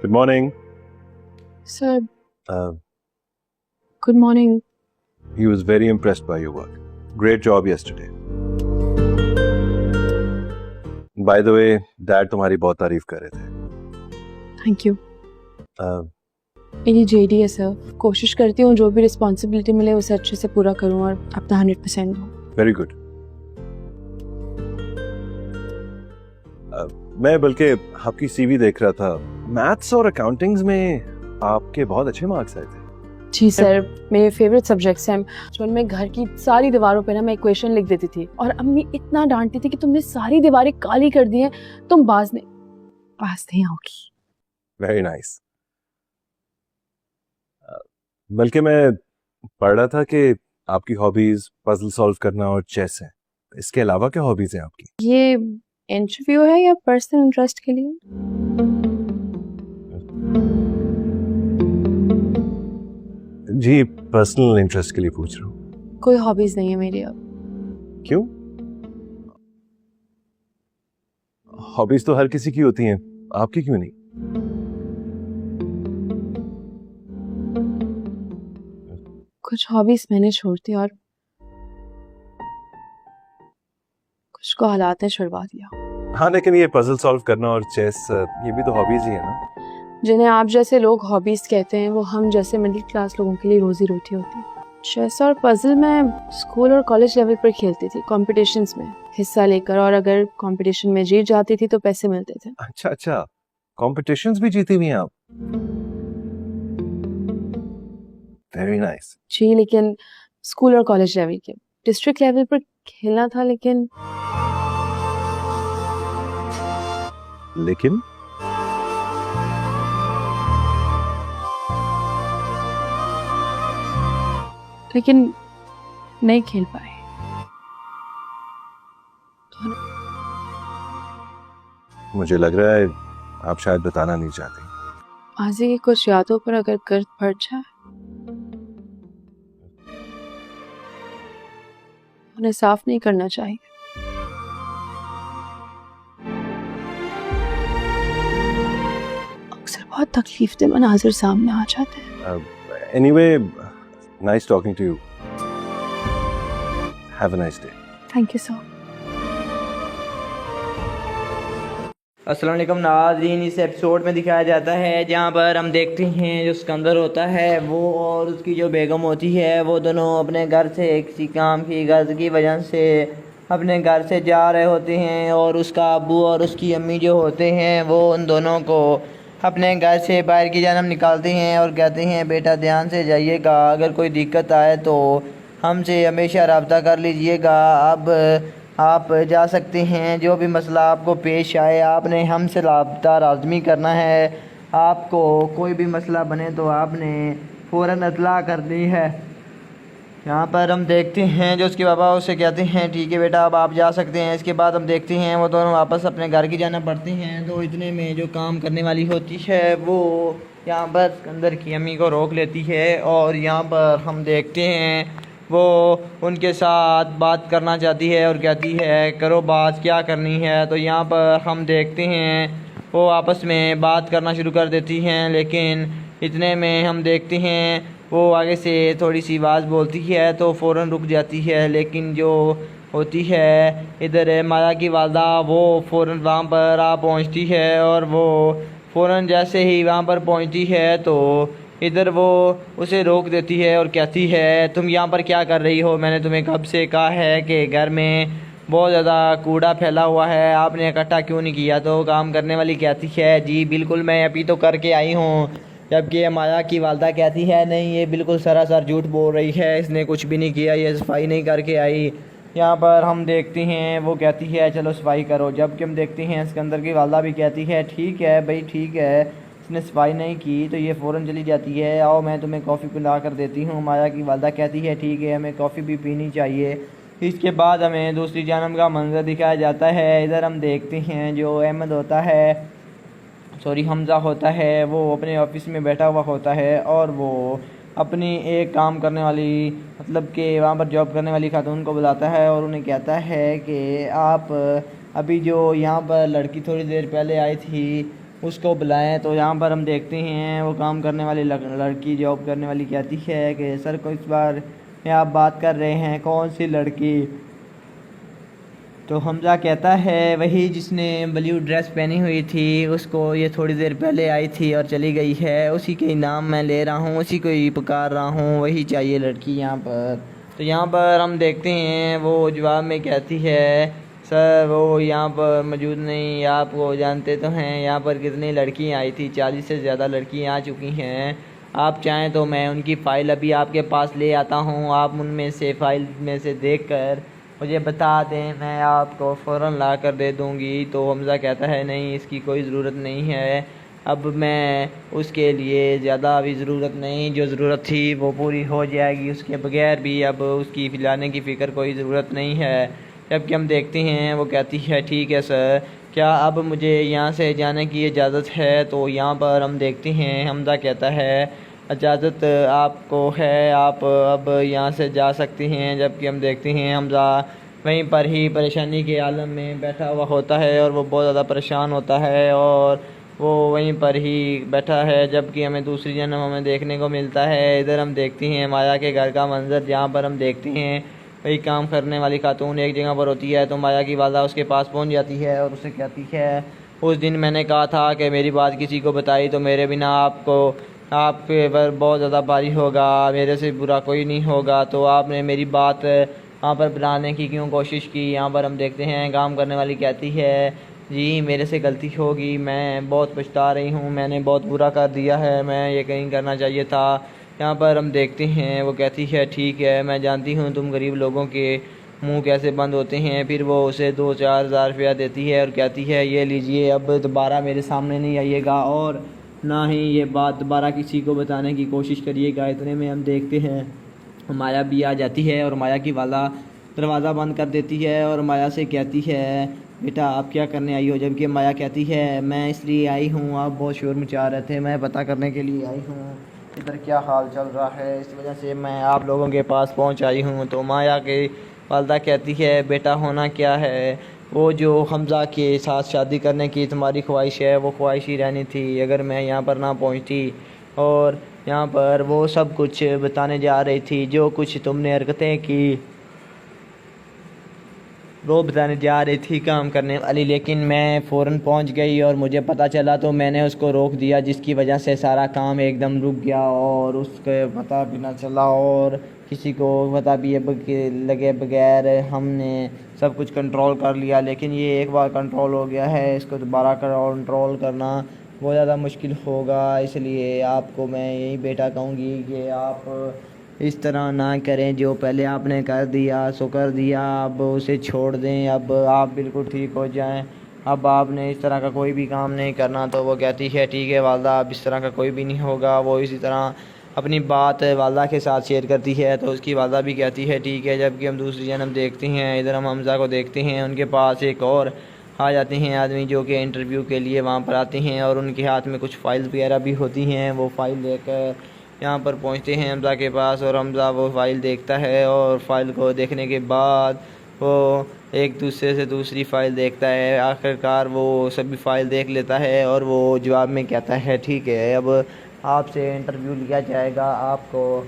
Good morning. Sir, Uh, good morning. he was very impressed by your work. Great job yesterday. By the way, Dad तुम्हारी बहुत तारीफ कर रहे थे. Thank you. Uh, मेरी JD है सर. कोशिश करती हूँ जो भी रिस्पॉन्सिबिलिटी मिले उसे अच्छे से पूरा करूँ और अपना 100% दूँ. very good. मैं बल्कि आपकी CV देख रहा था. मैथ्स और अकाउंटिंग्स में आपके बहुत अच्छे मार्क्स आए थे. जी सर, मेरे फेवरेट सब्जेक्ट्स हैं. बचपन में घर की सारी दीवारों पे ना मैं इक्वेशन लिख देती थी और अम्मी इतना डांटती थी कि तुमने सारी दीवारें काली कर दी हैं, तुम पास नहीं आओगी. Very nice. बल्कि मैं पढ़ रहा था कि आपकी हॉबीज पजल सॉल्व करना और चेस है. इसके अलावा क्या हॉबीज हैं आपकी? ये इंटरव्यू है या पर्सनल इंटरेस्ट के लिए? जी, पर्सनल इंटरेस्ट के लिए पूछ रहा हूँ. कोई हॉबीज नहीं है मेरी अब. क्यों? हॉबीज तो हर किसी की होती हैं, आपकी क्यों नहीं? कुछ हॉबीज मैंने छोड़ दी और कुछ को हालात ने छुड़वा दिया. हाँ, लेकिन ये पजल सॉल्व करना और चेस ये भी तो हॉबीज ही है ना. जिन्हें आप जैसे लोग हॉबीज कहते हैं वो हम जैसे मिडिल क्लास लोगों के लिए रोजी रोटी होती है. चेस और पजल मैं स्कूल और कॉलेज लेवल पर खेलती थी, कॉम्पिटिशन्स में हिस्सा लेकर, और अगर कॉम्पिटिशन में जीत जाती थी तो पैसे मिलते थे. अच्छा, कॉम्पिटिशन्स भी जीती हुई हैं आप. Very nice. जी, लेकिन स्कूल और कॉलेज लेवल के. डिस्ट्रिक्ट लेवल पर खेलना था लेकिन लेकिन नहीं खेल पाए. मुझे लग रहा है आप शायद बताना नहीं चाहते. माजी की कुछ यादों पर अगर गर्द पड़ जाए उन्हें साफ नहीं करना चाहिए. अक्सर बहुत तकलीफ दे मनाजिर सामने आ जाते हैं. Anyway, nice talking to you. Have a nice day. Thank you sir. अस्सलाम वालेकुम नाज़रीन, इस एपिसोड में दिखाया जाता है जहाँ पर हम देखते हैं जो सिकंदर होता है वो और उसकी जो बेगम होती है वो दोनों अपने घर से किसी काम की गर्ज की वजह से अपने घर से जा रहे होते हैं और उसका अब्बू और उसकी अम्मी जो होते हैं वो उन दोनों को अपने घर से बाहर की जानब निकालते हैं और कहते हैं बेटा ध्यान से जाइएगा, अगर कोई दिक्कत आए तो हमसे हमेशा रब्ता कर लीजिएगा. अब आप जा सकते हैं, जो भी मसला आपको पेश आए आपने हमसे रब्ता लाज़मी करना है. आपको कोई भी मसला बने तो आपने फ़ौरन इत्तला करनी है. यहाँ पर हम देखते हैं जो उसके बाबा उसे कहते हैं ठीक है बेटा अब आप जा सकते हैं. इसके बाद हम देखते हैं वो दोनों वापस अपने घर की जाना पड़ते हैं. तो इतने में जो काम करने वाली होती है वो यहाँ पर सिकंदर की अम्मी को रोक लेती है और यहाँ पर हम देखते हैं वो उनके साथ बात करना चाहती है और कहती है करो बात, क्या करनी है. तो यहाँ पर हम देखते हैं वो आपस में बात करना शुरू कर देती हैं. लेकिन इतने में हम देखते हैं वो आगे से थोड़ी सी आवाज़ बोलती है तो फ़ौरन रुक जाती है. लेकिन जो होती है इधर माया की वालदा वो फ़ौरन वहाँ पर आ पहुँचती है और वो फ़ौरन जैसे ही वहाँ पर पहुँचती है तो इधर वो उसे रोक देती है और कहती है तुम यहाँ पर क्या कर रही हो, मैंने तुम्हें कब से कहा है कि घर में बहुत ज़्यादा कूड़ा फैला हुआ है, आपने इकट्ठा क्यों नहीं किया. तो काम करने वाली कहती है जी बिल्कुल मैं अभी तो करके आई हूँ. जबकि माया की वालदा कहती है नहीं ये बिल्कुल सरासर झूठ बोल रही है, इसने कुछ भी नहीं किया, ये सफाई नहीं करके आई. यहाँ पर हम देखते हैं वो कहती है चलो सफाई करो. जबकि हम देखते हैं सिकंदर की वालदा भी कहती है ठीक है भाई ठीक है, इसने सफाई नहीं की तो ये फ़ौरन चली जाती है, आओ मैं तुम्हें कॉफ़ी पिला कर देती हूँ. माया की वालदा कहती है ठीक है हमें कॉफ़ी भी पीनी चाहिए. इसके बाद हमें दूसरी जानब का मंजर दिखाया जाता है. इधर हम देखते हैं जो अहमद होता है हमज़ा होता है वो अपने ऑफिस में बैठा हुआ होता है और वो अपनी एक काम करने वाली मतलब कि वहाँ पर जॉब करने वाली खातून को बुलाता है और उन्हें कहता है कि आप अभी जो यहाँ पर लड़की थोड़ी देर पहले आई थी उसको बुलाएं। तो यहाँ पर हम देखते हैं वो काम करने वाली लड़की, जॉब करने वाली कहती है कि सर को इस बार में आप बात कर रहे हैं, कौन सी लड़की? तो हमज़ा कहता है वही जिसने ब्लू ड्रेस पहनी हुई थी, उसको ये थोड़ी देर पहले आई थी और चली गई है, उसी के नाम मैं ले रहा हूँ, उसी को ही पुकार रहा हूँ, वही चाहिए लड़की यहाँ पर। तो यहाँ पर हम देखते हैं वो जवाब में कहती है सर वो यहाँ पर मौजूद नहीं, आप वो जानते तो हैं यहाँ पर कितनी लड़कियाँ आई थी, 40 से ज़्यादा लड़कियाँ आ चुकी हैं। आप चाहें तो मैं उनकी फ़ाइल अभी आपके पास ले आता हूँ, आप उनमें से फ़ाइल में से देख कर मुझे बता दें, मैं आपको फ़ौरन ला कर दे दूँगी। तो हमज़ा कहता है नहीं, इसकी कोई ज़रूरत नहीं है, अब मैं उसके लिए ज़्यादा अभी ज़रूरत नहीं, जो ज़रूरत थी वो पूरी हो जाएगी, उसके बगैर भी अब उसकी खिलाने की फ़िक्र कोई ज़रूरत नहीं है। जबकि हम देखते हैं वो कहती है ठीक है सर, क्या अब मुझे यहाँ से जाने की इजाज़त है? तो यहाँ पर हम देखते हैं हमज़ा कहता है इजाज़त आपको है, आप अब यहाँ से जा सकती हैं। जबकि हम देखते हैं हमज़ा वहीं पर ही परेशानी के आलम में बैठा हुआ होता है और वो बहुत ज़्यादा परेशान होता है और वो वहीं पर ही बैठा है। जबकि हमें दूसरी जन्म हमें देखने को मिलता है, इधर हम देखते हैं माया के घर का मंजर, जहाँ पर हम देखते हैं वही काम करने वाली खातून एक जगह पर होती है। तो माया की वाला उसके पास पहुंच जाती है और उसे कहती है उस दिन मैंने कहा था कि मेरी बात किसी को बताई तो मेरे बिना आपके पर बहुत ज़्यादा भारी होगा, मेरे से बुरा कोई नहीं होगा, तो आपने मेरी बात वहाँ पर बनाने की क्यों कोशिश की? यहाँ पर हम देखते हैं काम करने वाली कहती है जी मेरे से गलती होगी, मैं बहुत पछता रही हूँ, मैंने बहुत बुरा कर दिया है, मैं ये कहीं करना चाहिए था। यहाँ पर हम देखते हैं वो कहती है ठीक है, मैं जानती हूँ तुम गरीब लोगों के मुंह कैसे बंद होते हैं। फिर वो उसे 2-4 हज़ार रुपया देती है और कहती है ये लीजिए, अब दोबारा मेरे सामने नहीं आइएगा और ना ही ये बात दोबारा किसी को बताने की कोशिश करिएगा। इतने में हम देखते हैं माया भी आ जाती है और माया की वाला दरवाज़ा बंद कर देती है और माया से कहती है बेटा आप क्या करने आई हो? जबकि माया कहती है मैं इसलिए आई हूँ, आप बहुत शोर मचा रहे थे, मैं पता करने के लिए आई हूँ इधर क्या हाल चल रहा है, इस वजह से मैं आप लोगों के पास पहुँच आई हूँ। तो माया की वालदा कहती है बेटा होना क्या है, वो जो हमज़ा के साथ शादी करने की तुम्हारी ख्वाहिश है वो ख्वाहिश ही रहनी थी। अगर मैं यहाँ पर ना पहुँचती और यहाँ पर वो सब कुछ बताने जा रही थी, जो कुछ तुमने हरकतें की वो बताने जा रही थी काम करने वाली, लेकिन मैं फ़ौरन पहुंच गई और मुझे पता चला तो मैंने उसको रोक दिया, जिसकी वजह से सारा काम एकदम रुक गया और उसके पता भी ना चला और किसी को पता भी लगे बगैर हमने सब कुछ कंट्रोल कर लिया। लेकिन ये एक बार कंट्रोल हो गया है, इसको दोबारा कंट्रोल करना बहुत ज़्यादा मुश्किल होगा। इसलिए आपको मैं यही बेटा कहूँगी कि आप इस तरह ना करें, जो पहले आपने कर दिया सो कर दिया, अब उसे छोड़ दें, अब आप बिल्कुल ठीक हो जाएं, अब आपने इस तरह का कोई भी काम नहीं करना। तो वो कहती है ठीक है वालदा, अब इस तरह का कोई भी नहीं होगा। वो इसी तरह अपनी बात वालदा के साथ शेयर करती है तो उसकी वालदा भी कहती है ठीक है। जबकि हम दूसरी जन्म देखते हैं, इधर हम हमज़ा को देखते हैं, उनके पास एक और आ जाते हैं आदमी जो कि इंटरव्यू के लिए वहाँ पर आते हैं और उनके हाथ में कुछ फ़ाइल वगैरह भी होती हैं। वो फ़ाइल लेकर यहाँ पर पहुँचते हैं हमज़ा के पास और हमज़ा वो फ़ाइल देखता है और फ़ाइल को देखने के बाद वो एक दूसरे से दूसरी फ़ाइल देखता है। आखिरकार वो सभी फ़ाइल देख लेता है और वो जवाब में कहता है ठीक है, अब आपसे इंटरव्यू लिया जाएगा, आपको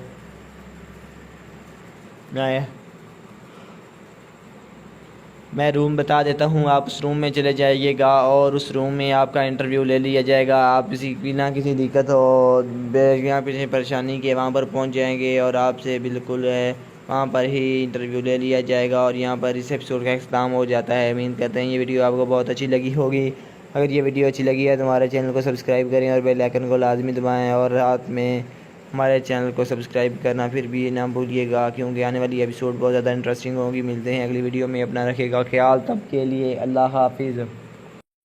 मैं रूम बता देता हूँ, आप उस रूम में चले जाइएगा और उस रूम में आपका इंटरव्यू ले लिया जाएगा। आप बिना किसी दिक्कत हो बिना किसी परेशानी के वहाँ पर पहुँच जाएंगे और आपसे बिल्कुल वहाँ पर ही इंटरव्यू ले लिया जाएगा और यहाँ पर इस एपिसोड का इख्तिताम हो जाता है। उम्मीद करते हैं ये वीडियो आपको बहुत अच्छी लगी होगी। अगर ये वीडियो अच्छी लगी है तो हमारे चैनल को सब्सक्राइब करें और बेल आइकन को लाजमी दबाएँ और रात में हमारे चैनल को सब्सक्राइब करना फिर भी ना भूलिएगा, क्योंकि आने वाली एपिसोड बहुत ज़्यादा इंटरेस्टिंग होगी। मिलते हैं अगली वीडियो में, अपना रखिएगा ख्याल, तब के लिए अल्लाह हाफिज़।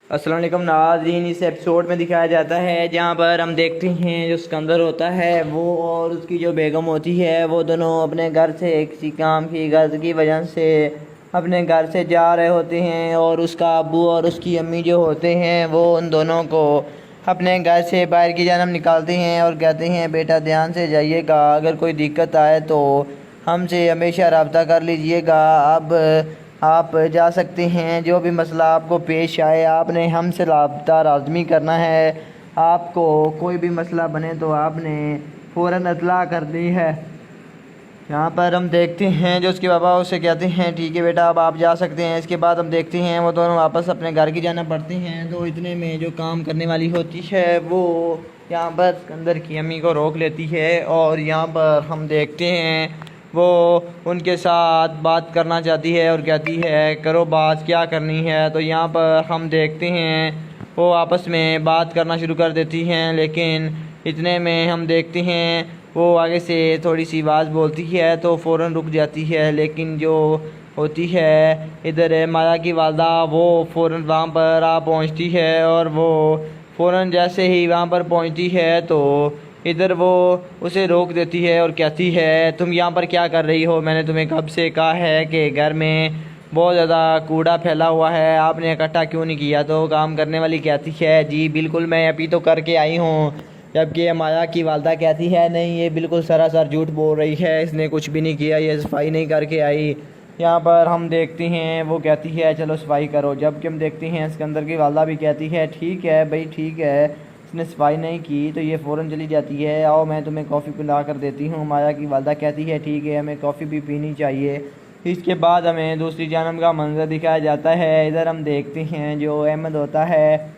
अस्सलाम वालेकुम नाज़रीन, इस एपिसोड में दिखाया जाता है जहाँ पर हम देखते हैं जो सिकंदर होता है वो और उसकी जो बेगम होती है वो दोनों अपने घर से किसी काम की गर्ज की वजह से अपने घर से जा रहे होते हैं और उसका अब्बू और उसकी अम्मी जो होते हैं वो उन दोनों को अपने घर से बाहर की जानब निकालते हैं और कहते हैं बेटा ध्यान से जाइएगा, अगर कोई दिक्कत आए तो हमसे हमेशा रब्ता कर लीजिएगा। अब आप जा सकते हैं। जो भी मसला आपको पेश आए आपने हमसे राब्ता लाज़मी करना है। आपको कोई भी मसला बने तो आपने फ़ौरन इत्तला करनी है। यहाँ पर हम देखते हैं जो उसके बाबा उसे कहते हैं ठीक है बेटा अब आप जा सकते हैं। इसके बाद हम देखते हैं वो दोनों वापस अपने घर की जाना पड़ते हैं। तो इतने में जो काम करने वाली होती है वो यहाँ पर अंदर की अम्मी को रोक लेती है और यहाँ पर हम देखते हैं वो उनके साथ बात करना चाहती है और कहती है करो बात क्या करनी है। तो यहाँ पर हम देखते हैं वो आपस में बात करना शुरू कर देती हैं। लेकिन इतने में हम देखते हैं वो आगे से थोड़ी सी आवाज़ बोलती है तो फ़ौरन रुक जाती है। लेकिन जो होती है इधर माया की वालदा वो फ़ौरन वहाँ पर आ पहुँचती है और वो फ़ौरन जैसे ही वहाँ पर पहुँचती है तो इधर वो उसे रोक देती है और कहती है तुम यहाँ पर क्या कर रही हो। मैंने तुम्हें कब से कहा है कि घर में बहुत ज़्यादा कूड़ा फैला हुआ है आपने इकट्ठा क्यों नहीं किया। तो काम करने वाली कहती है जी बिल्कुल मैं अभी तो करके आई हूँ। जबकि माया की वालदा कहती है नहीं ये बिल्कुल सरासर झूठ बोल रही है इसने कुछ भी नहीं किया ये सफाई नहीं करके आई। यहाँ पर हम देखते हैं वो कहती है चलो सफाई करो। जबकि हम देखते हैं सिकंदर की वालदा भी कहती है ठीक है भाई ठीक है इसने सफाई नहीं की तो ये फ़ौरन चली जाती है। आओ मैं तुम्हें कॉफ़ी पिला कर देती हूँ। माया की वालदा कहती है ठीक है हमें कॉफ़ी भी पीनी चाहिए। इसके बाद हमें दूसरी जानब का मंजर दिखाया जाता है। इधर हम देखते हैं जो अहमद होता है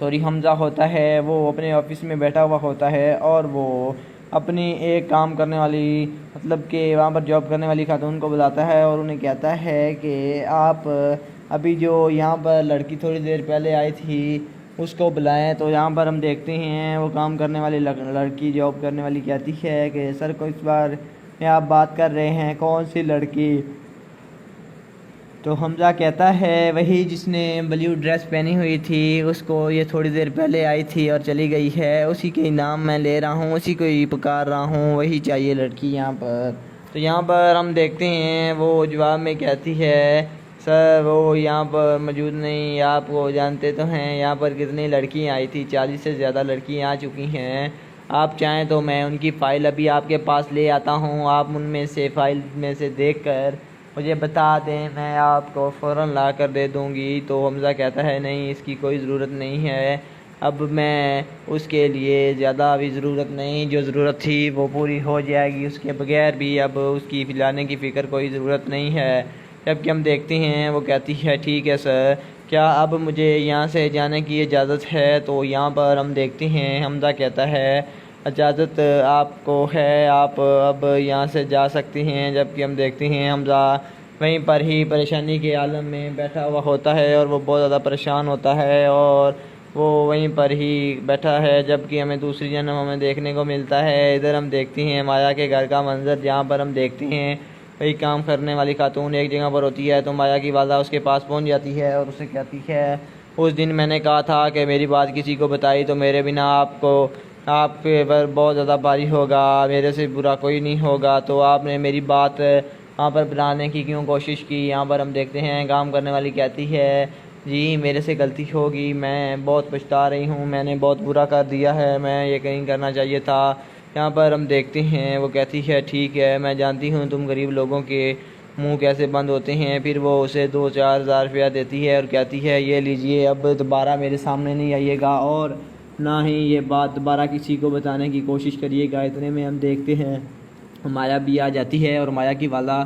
हमज़ा होता है वो अपने ऑफिस में बैठा हुआ होता है और वो अपनी एक काम करने वाली मतलब कि वहाँ पर जॉब करने वाली खातून को बुलाता है और उन्हें कहता है कि आप अभी जो यहाँ पर लड़की थोड़ी देर पहले आई थी उसको बुलाएं। तो यहाँ पर हम देखते हैं वो काम करने वाली लड़की जॉब करने वाली कहती है कि सर को इस बार में आप बात कर रहे हैं कौन सी लड़की। तो हमज़ा कहता है वही जिसने ब्लू ड्रेस पहनी हुई थी उसको ये थोड़ी देर पहले आई थी और चली गई है उसी के नाम मैं ले रहा हूँ उसी को ही पुकार रहा हूँ वही चाहिए लड़की यहाँ पर। तो यहाँ पर हम देखते हैं वो जवाब में कहती है सर वो यहाँ पर मौजूद नहीं। आप वो जानते तो हैं यहाँ पर कितनी लड़कियाँ आई थी 40 से ज़्यादा लड़कियाँ आ चुकी हैं। आप चाहें तो मैं उनकी फ़ाइल अभी आपके पास ले आता हूँ आप उनमें से फ़ाइल में से देख कर मुझे बता दें मैं आपको फ़ौरन ला कर दे दूँगी। तो हमज़ा कहता है नहीं इसकी कोई ज़रूरत नहीं है अब मैं उसके लिए ज़्यादा अभी ज़रूरत नहीं जो ज़रूरत थी वो पूरी हो जाएगी उसके बगैर भी अब उसकी पिलाने की फ़िक्र कोई ज़रूरत नहीं है। जबकि हम देखते हैं वो कहती है ठीक है सर क्या अब मुझे यहाँ से जाने की इजाज़त है। तो यहाँ पर हम देखते हैं हमज़ा कहता है इजाज़त आपको है आप अब यहाँ से जा सकते हैं। जबकि हम देखते हैं हमज़ा वहीं पर ही परेशानी के आलम में बैठा हुआ होता है और वो बहुत ज़्यादा परेशान होता है और वो वहीं पर ही बैठा है। जबकि हमें दूसरी जन्म हमें देखने को मिलता है। इधर हम देखते हैं माया के घर का मंजर जहाँ पर हम देखते हैं वही काम करने वाली खातून एक जगह पर होती है। तो माया की वालदा उसके पास पहुँच जाती है और उसे कहती है उस दिन मैंने कहा था कि मेरी बात किसी को बताई तो मेरे बिना आपके पर बहुत ज़्यादा भारी होगा मेरे से बुरा कोई नहीं होगा। तो आपने मेरी बात वहाँ पर बनाने की क्यों कोशिश की। यहाँ पर हम देखते हैं काम करने वाली कहती है जी मेरे से गलती होगी मैं बहुत पछता रही हूँ मैंने बहुत बुरा कर दिया है मैं ये कहीं करना चाहिए था। यहाँ पर हम देखते हैं वो कहती है ठीक है मैं जानती हूँ तुम गरीब लोगों के मुंह कैसे बंद होते हैं। फिर वो उसे 2-4 हज़ार रुपया देती है और कहती है ये लीजिए अब दोबारा मेरे सामने नहीं आइएगा और ना ही ये बात दोबारा किसी को बताने की कोशिश करिएगा। इतने में हम देखते हैं माया भी आ जाती है और माया की वाला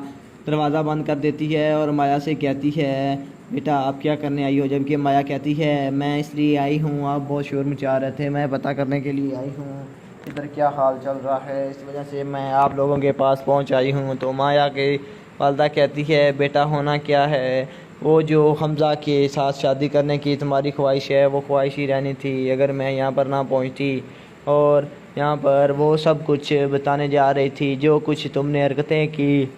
दरवाज़ा बंद कर देती है और माया से कहती है बेटा आप क्या करने आई हो। जबकि माया कहती है मैं इसलिए आई हूँ आप बहुत शोर मचा रहे थे मैं पता करने के लिए आई हूँ इधर क्या हाल चल रहा है इस वजह से मैं आप लोगों के पास पहुँच आई हूँ। तो माया की वालदा कहती है बेटा होना क्या है वो जो हमज़ा के साथ शादी करने की तुम्हारी ख्वाहिश है वो ख्वाहिश ही रहनी थी। अगर मैं यहाँ पर ना पहुँचती और यहाँ पर वो सब कुछ बताने जा रही थी जो कुछ तुमने हरकतें की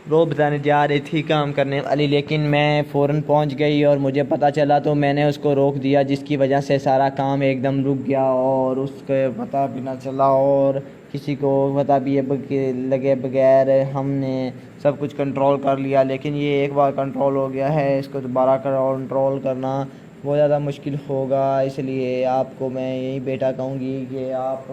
वो बताने जा रही थी काम करने वाली। लेकिन मैं फ़ौरन पहुंच गई और मुझे पता चला तो मैंने उसको रोक दिया जिसकी वजह से सारा काम एकदम रुक गया और उसके पता भी ना चला और किसी को पता भी लगे बगैर हमने सब कुछ कंट्रोल कर लिया। लेकिन ये एक बार कंट्रोल हो गया है इसको दोबारा कंट्रोल करना बहुत ज़्यादा मुश्किल होगा। इसलिए आपको मैं यही बेटा कहूँगी कि आप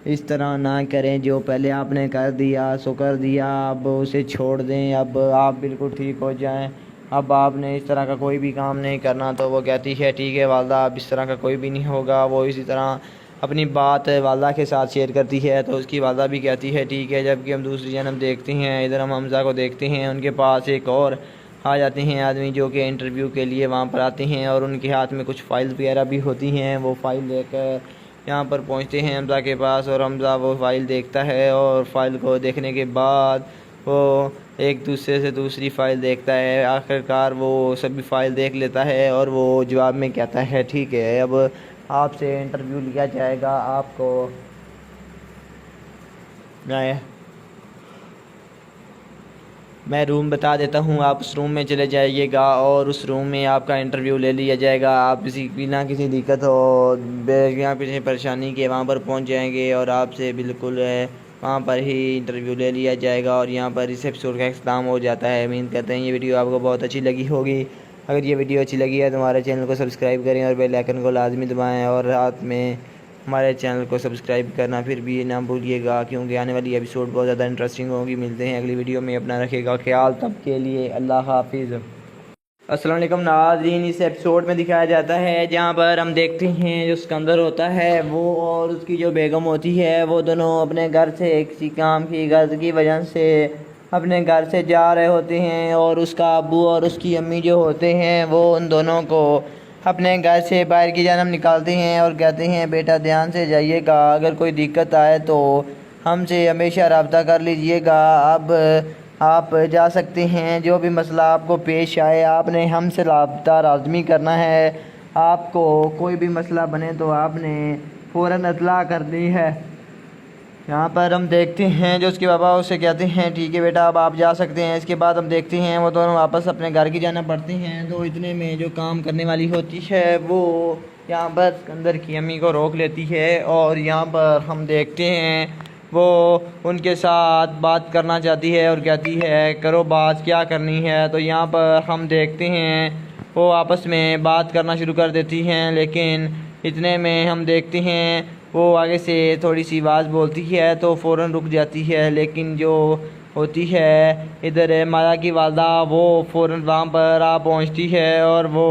इस तरह ना करें, जो पहले आपने कर दिया सो कर दिया, अब उसे छोड़ दें, अब आप बिल्कुल ठीक हो जाएं। अब आपने इस तरह का कोई भी काम नहीं करना। तो वो कहती है ठीक है वालदा, अब इस तरह का कोई भी नहीं होगा। वो इसी तरह अपनी बात वालदा के साथ शेयर करती है, तो उसकी वालदा भी कहती है ठीक है। जबकि हम दूसरी जन्म देखते हैं, इधर हम हमज़ा को देखते हैं, उनके पास एक और आ जाते हैं आदमी जो कि इंटरव्यू के लिए वहाँ पर आते हैं, और उनके हाथ में कुछ फ़ाइल वगैरह भी होती हैं। वो फ़ाइल लेकर यहाँ पर पहुँचते हैं हमज़ा के पास, और हमज़ा वो फ़ाइल देखता है, और फ़ाइल को देखने के बाद वो एक दूसरे से दूसरी फ़ाइल देखता है। आखिरकार वो सभी फ़ाइल देख लेता है, और वो जवाब में कहता है ठीक है, अब आपसे इंटरव्यू लिया जाएगा। आपको मैं रूम बता देता हूँ, आप उस रूम में चले जाइएगा, और उस रूम में आपका इंटरव्यू ले लिया जाएगा। आप बिना किसी दिक्कत हो, बिना किसी परेशानी के वहाँ पर पहुँच जाएंगे, और आपसे बिल्कुल वहाँ पर ही इंटरव्यू ले लिया जाएगा। और यहाँ पर इस एपिसोड का इख्तिताम हो जाता है। उम्मीद करते हैं ये वीडियो आपको बहुत अच्छी लगी होगी। अगर ये वीडियो अच्छी लगी है तो हमारे चैनल को सब्सक्राइब करें और बेल आइकन को लाजमी दबाएँ, और रात में हमारे चैनल को सब्सक्राइब करना फिर भी ना भूलिएगा, क्योंकि आने वाली एपिसोड बहुत ज़्यादा इंटरेस्टिंग होगी। मिलते हैं अगली वीडियो में, अपना रखिएगा ख्याल, तब के लिए अल्लाह हाफिज़। अस्सलाम वालेकुम नाज़रीन, इस एपिसोड में दिखाया जाता है जहाँ पर हम देखते हैं जो सिकंदर होता है वो और उसकी जो बेगम होती है, वो दोनों अपने घर से किसी काम की गर्ज की वजह से अपने घर से जा रहे होते हैं, और उसका अब्बू और उसकी अम्मी जो होते हैं वो उन दोनों को अपने घर से बाहर की जानब निकालते हैं, और कहते हैं बेटा ध्यान से जाइएगा, अगर कोई दिक्कत आए तो हमसे हमेशा रब्ता कर लीजिएगा। अब आप जा सकते हैं, जो भी मसला आपको पेश आए आपने हमसे रब्ता लाज़मी करना है। आपको कोई भी मसला बने तो आपने फ़ौरन इत्तला करनी है। यहाँ पर हम देखते हैं जो उसके बाबा उसे कहते हैं ठीक है बेटा अब आप जा सकते हैं। इसके बाद हम देखते हैं वो दोनों वापस अपने घर की जाना पड़ते हैं। तो इतने में जो काम करने वाली होती है वो यहाँ पर सिकंदर की अम्मी को रोक लेती है, और यहाँ पर हम देखते हैं वो उनके साथ बात करना चाहती है और कहती है करो बात, क्या करनी है। तो यहाँ पर हम देखते हैं वो आपस में बात करना शुरू कर देती हैं, लेकिन इतने में हम देखते हैं वो आगे से थोड़ी सी आवाज़ बोलती है तो फ़ौरन रुक जाती है। लेकिन जो होती है इधर माया की वालदा वो फ़ौरन वहाँ पर आ पहुँचती है, और वो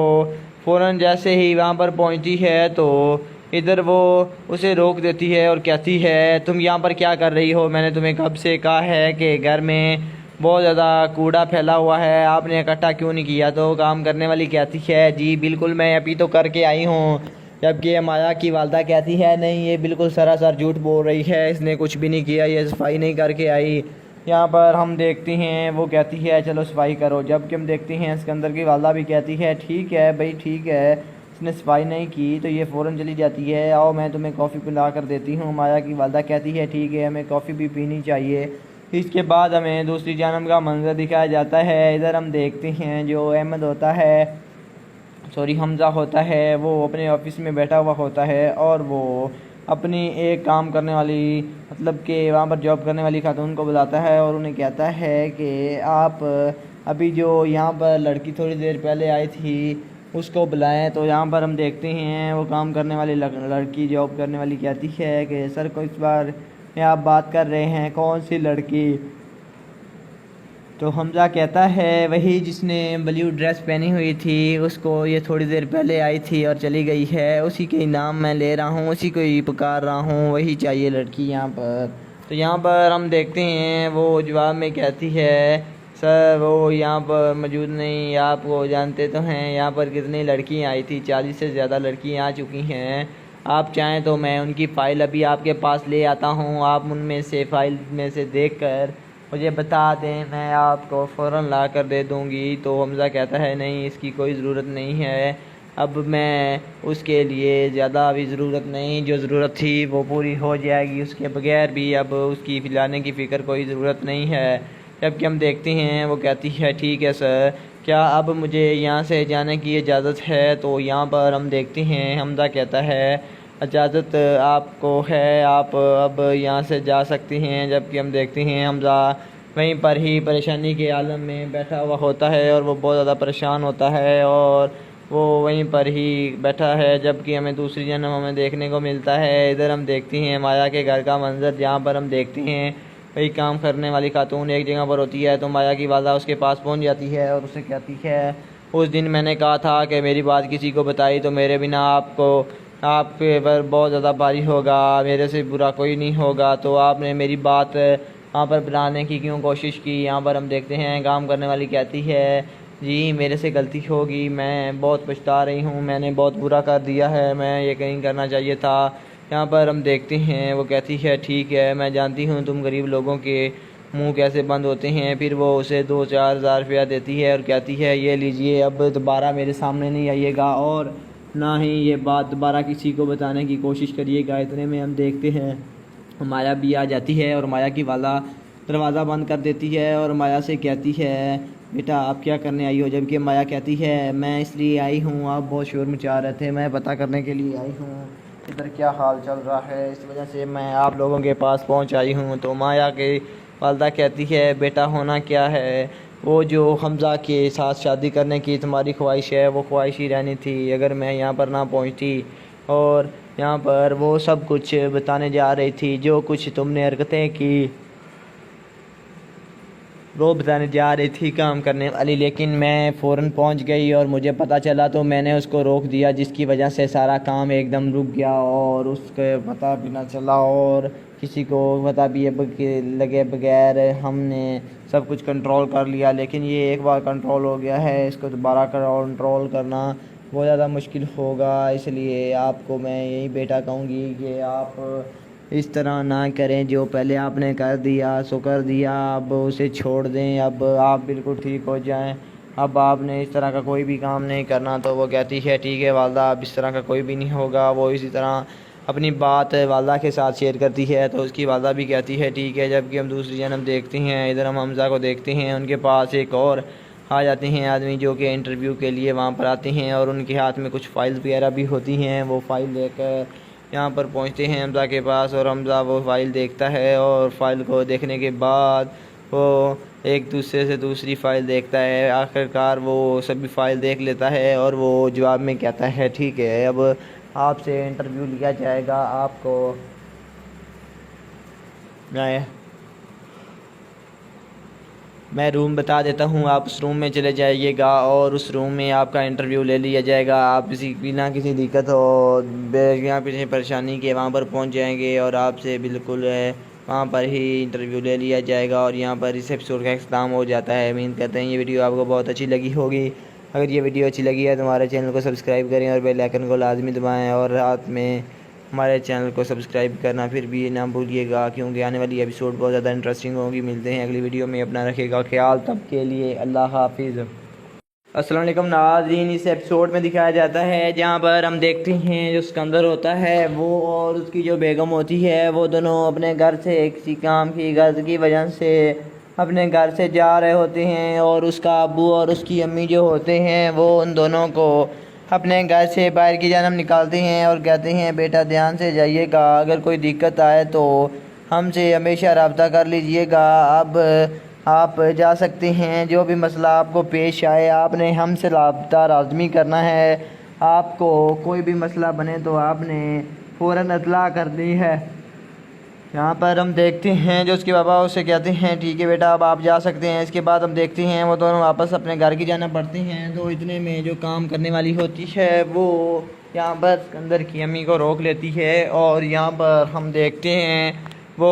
फ़ौरन जैसे ही वहाँ पर पहुँचती है तो इधर वो उसे रोक देती है और कहती है तुम यहाँ पर क्या कर रही हो, मैंने तुम्हें कब से कहा है कि घर में बहुत ज़्यादा कूड़ा फैला हुआ है, आपने इकट्ठा क्यों नहीं किया। तो काम करने वाली कहती है जी बिल्कुल मैं अभी तो करके आई हूँ। जबकि माया की वालदा कहती है नहीं ये बिल्कुल सरासर झूठ बोल रही है, इसने कुछ भी नहीं किया, ये सफाई नहीं करके आई। यहाँ पर हम देखते हैं वो कहती है चलो सफाई करो। जबकि हम देखते हैं सिकंदर की वालदा भी कहती है ठीक है भाई ठीक है, इसने सफाई नहीं की तो ये फ़ौरन चली जाती है, आओ मैं तुम्हें कॉफ़ी पिला कर देती हूँ। माया की वालदा कहती है ठीक है हमें कॉफ़ी भी पीनी चाहिए। इसके बाद हमें दूसरी जानब का मंजर दिखाया जाता है। इधर हम देखते हैं जो अहमद होता है हमज़ा होता है वो अपने ऑफिस में बैठा हुआ होता है, और वो अपनी एक काम करने वाली मतलब कि वहाँ पर जॉब करने वाली खातून को बुलाता है और उन्हें कहता है कि आप अभी जो यहाँ पर लड़की थोड़ी देर पहले आई थी उसको बुलाएं। तो यहाँ पर हम देखते हैं वो काम करने वाली लड़की जॉब करने वाली कहती है कि सर को इस बार में आप बात कर रहे हैं कौन सी लड़की। तो हमज़ा कहता है वही जिसने ब्लू ड्रेस पहनी हुई थी, उसको ये थोड़ी देर पहले आई थी और चली गई है, उसी के नाम मैं ले रहा हूँ, उसी को ही पुकार रहा हूँ, वही चाहिए लड़की यहाँ पर। तो यहाँ पर हम देखते हैं वो जवाब में कहती है सर वो यहाँ पर मौजूद नहीं, आप वो जानते तो हैं यहाँ पर कितनी लड़कियाँ आई थी, 40 से ज़्यादा लड़कियाँ आ चुकी हैं। आप चाहें तो मैं उनकी फ़ाइल अभी आपके पास ले आता हूँ, आप उनमें से फ़ाइल में से देख कर मुझे बता दें, मैं आपको फ़ौरन ला कर दे दूँगी। तो हमज़ा कहता है नहीं इसकी कोई ज़रूरत नहीं है, अब मैं उसके लिए ज़्यादा अभी ज़रूरत नहीं, जो ज़रूरत थी वो पूरी हो जाएगी, उसके बगैर भी अब उसकी पिलाने की फ़िक्र कोई ज़रूरत नहीं है। जबकि हम देखते हैं वो कहती है ठीक है सर, क्या अब मुझे यहाँ से जाने की इजाज़त है। तो यहाँ पर हम देखते हैं हमज़ा कहता है इजाज़त आपको है, आप अब यहाँ से जा सकती हैं। जबकि हम देखते हैं हमज़ा वहीं पर ही परेशानी के आलम में बैठा हुआ होता है और वो बहुत ज़्यादा परेशान होता है, और वो वहीं पर ही बैठा है, जबकि हमें दूसरी जन्म हमें देखने को मिलता है। इधर हम देखते हैं माया के घर का मंजर, जहाँ पर हम देखते हैं वही काम करने वाली खातून एक जगह पर होती है तो माया की वाला उसके पास पहुँच जाती है और उसे कहती है, उस दिन मैंने कहा था कि मेरी बात किसी को बताई तो मेरे बिना आपके पर बहुत ज़्यादा भारी होगा, मेरे से बुरा कोई नहीं होगा, तो आपने मेरी बात वहाँ पर बनाने की क्यों कोशिश की। यहाँ पर हम देखते हैं काम करने वाली कहती है, जी मेरे से गलती होगी, मैं बहुत पछता रही हूँ, मैंने बहुत बुरा कर दिया है, मैं ये कहीं करना चाहिए था। यहाँ पर हम देखते हैं वो कहती है, ठीक है मैं जानती हूँ तुम गरीब लोगों के मुंह कैसे बंद होते हैं। फिर वो उसे 2-4 हज़ार रुपया देती है और कहती है, ये लीजिए, अब दोबारा मेरे सामने नहीं आइएगा और ना ही ये बात दोबारा किसी को बताने की कोशिश करिएगा। इतने में हम देखते हैं माया भी आ जाती है और माया की वाला दरवाज़ा बंद कर देती है और माया से कहती है, बेटा आप क्या करने आई हो। जबकि माया कहती है, मैं इसलिए आई हूँ, आप बहुत शोर मचा रहे थे, मैं पता करने के लिए आई हूँ इधर क्या हाल चल रहा है, इस वजह से मैं आप लोगों के पास पहुँच आई हूँ। तो माया के वालदा कहती है, बेटा होना क्या है, वो जो हमज़ा के साथ शादी करने की तुम्हारी ख्वाहिश है वो ख्वाहिश ही रहनी थी। अगर मैं यहाँ पर ना पहुँचती और यहाँ पर वो सब कुछ बताने जा रही थी, जो कुछ तुमने हरकतें की वो बताने जा रही थी काम करने वाली, लेकिन मैं फ़ौरन पहुंच गई और मुझे पता चला तो मैंने उसको रोक दिया, जिसकी वजह से सारा काम एकदम रुक गया और उसके पता भी ना चला और किसी को पता भी लगे बगैर हमने सब कुछ कंट्रोल कर लिया। लेकिन ये एक बार कंट्रोल हो गया है, इसको दोबारा कंट्रोल करना बहुत ज़्यादा मुश्किल होगा। इसलिए आपको मैं यही बेटा कहूँगी कि आप इस तरह ना करें, जो पहले आपने कर दिया सो कर दिया, अब उसे छोड़ दें, अब आप बिल्कुल ठीक हो जाएं, अब आपने इस तरह का कोई भी काम नहीं करना। तो वो कहती है, ठीक है वालदा, अब इस तरह का कोई भी नहीं होगा। वो इसी तरह अपनी बात वालदा के साथ शेयर करती है तो उसकी वालदा भी कहती है, ठीक है। जबकि हम दूसरी जन्म देखते हैं, इधर हम हमज़ा को देखते हैं, उनके पास एक और आ जाते हैं आदमी जो कि इंटरव्यू के लिए वहाँ पर आते हैं और उनके हाथ में कुछ फ़ाइल वगैरह भी होती हैं। वो फ़ाइल लेकर यहाँ पर पहुँचते हैं हमज़ा के पास और हमज़ा वो फ़ाइल देखता है और फ़ाइल को देखने के बाद वो एक दूसरे से दूसरी फ़ाइल देखता है। आखिरकार वो सभी फ़ाइल देख लेता है और वो जवाब में कहता है, ठीक है अब आपसे इंटरव्यू लिया जाएगा, आपको मैं रूम बता देता हूँ, आप उस रूम में चले जाइएगा और उस रूम में आपका इंटरव्यू ले लिया जाएगा। आप बिना किसी दिक्कत हो बिना किसी परेशानी के वहाँ पर पहुँच जाएंगे और आपसे बिल्कुल वहाँ पर ही इंटरव्यू ले लिया जाएगा और यहाँ पर इस एपिसोड का इख्तिताम हो जाता है। उम्मीद करते हैं ये वीडियो आपको बहुत अच्छी लगी होगी। अगर ये वीडियो अच्छी लगी है तो हमारे चैनल को सब्सक्राइब करें और बेल आइकन को लाजमी दबाएँ और रात में हमारे चैनल को सब्सक्राइब करना फिर भी ना भूलिएगा, क्योंकि आने वाली एपिसोड बहुत ज़्यादा इंटरेस्टिंग होगी। मिलते हैं अगली वीडियो में, अपना रखिएगा ख्याल, तब के लिए अल्लाह हाफिज़। अस्सलाम वालेकुम नाज़रीन, इस एपिसोड में दिखाया जाता है जहाँ पर हम देखते हैं जो सिकंदर होता है वो और उसकी जो बेगम होती है वो दोनों अपने घर से किसी काम की गर्ज की वजह से अपने घर से जा रहे होते हैं और उसका अब्बू और उसकी अम्मी जो होते हैं वो उन दोनों को अपने घर से बाहर की जानब निकालते हैं और कहते हैं, बेटा ध्यान से जाइएगा, अगर कोई दिक्कत आए तो हमसे हमेशा रब्ता कर लीजिएगा। अब आप जा सकते हैं, जो भी मसला आपको पेश आए आपने हमसे रब्ता लाज़मी करना है। आपको कोई भी मसला बने तो आपने फ़ौरन इत्तला करनी है। यहाँ पर हम देखते हैं जो उसके बाबा उससे कहते हैं, ठीक है बेटा अब आप जा सकते हैं। इसके बाद हम देखते हैं वो दोनों वापस अपने घर की जाना पड़ते हैं। तो इतने में जो काम करने वाली होती है वो यहाँ पर सिकंदर की अम्मी को रोक लेती है और यहाँ पर हम देखते हैं वो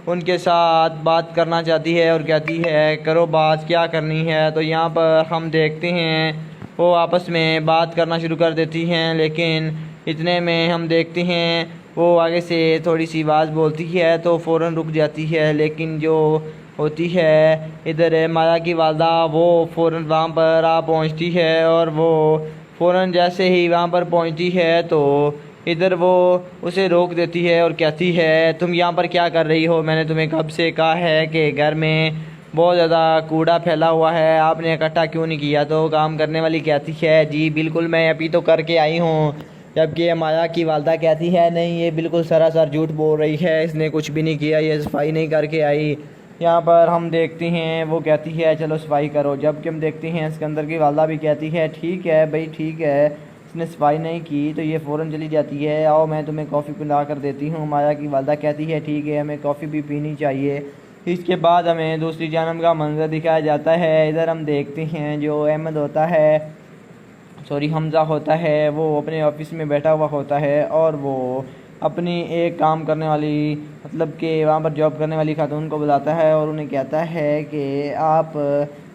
उनके साथ बात करना चाहती है और कहती है, करो बात, क्या करनी है। तो यहाँ पर हम देखते हैं वो आपस में बात करना शुरू कर देती हैं, लेकिन इतने में हम देखते हैं वो आगे से थोड़ी सी आवाज़ बोलती है तो फ़ौरन रुक जाती है। लेकिन जो होती है इधर माया की वालदा वो फ़ौरन वहाँ पर आ पहुँचती है और वो फ़ौरन जैसे ही वहाँ पर पहुँचती है तो इधर वो उसे रोक देती है और कहती है, तुम यहाँ पर क्या कर रही हो, मैंने तुम्हें कब से कहा है कि घर में बहुत ज़्यादा कूड़ा फैला हुआ है, आपने इकट्ठा क्यों नहीं किया। तो काम करने वाली कहती है, जी बिल्कुल मैं अभी तो करके आई हूँ। जबकि माया की वालदा कहती है, नहीं ये बिल्कुल सरासर झूठ बोल रही है, इसने कुछ भी नहीं किया, ये सफाई नहीं करके आई। यहाँ पर हम देखते हैं वो कहती है चलो सफाई करो, जबकि हम देखते हैं सिकंदर की वालदा भी कहती है ठीक है भाई ठीक है, इसने सफाई नहीं की तो ये फ़ौरन चली जाती है, आओ मैं तुम्हें कॉफ़ी पिला कर देती हूँ। माया की वालदा कहती है ठीक है हमें कॉफ़ी भी पीनी चाहिए। इसके बाद हमें दूसरी जानब का मंजर दिखाया जाता है। इधर हम देखते हैं जो अहमद होता है, सॉरी हमज़ा होता है, वो अपने ऑफिस में बैठा हुआ होता है और वो अपनी एक काम करने वाली मतलब कि वहाँ पर जॉब करने वाली खातून को बुलाता है और उन्हें कहता है कि आप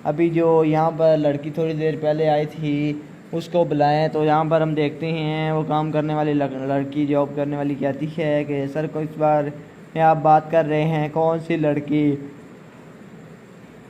अभी जो यहाँ पर लड़की थोड़ी देर पहले आई थी उसको बुलाएं। तो यहाँ पर हम देखते हैं वो काम करने वाली लड़की जॉब करने वाली कहती है कि सर को इस बार में आप बात कर रहे हैं कौन सी लड़की?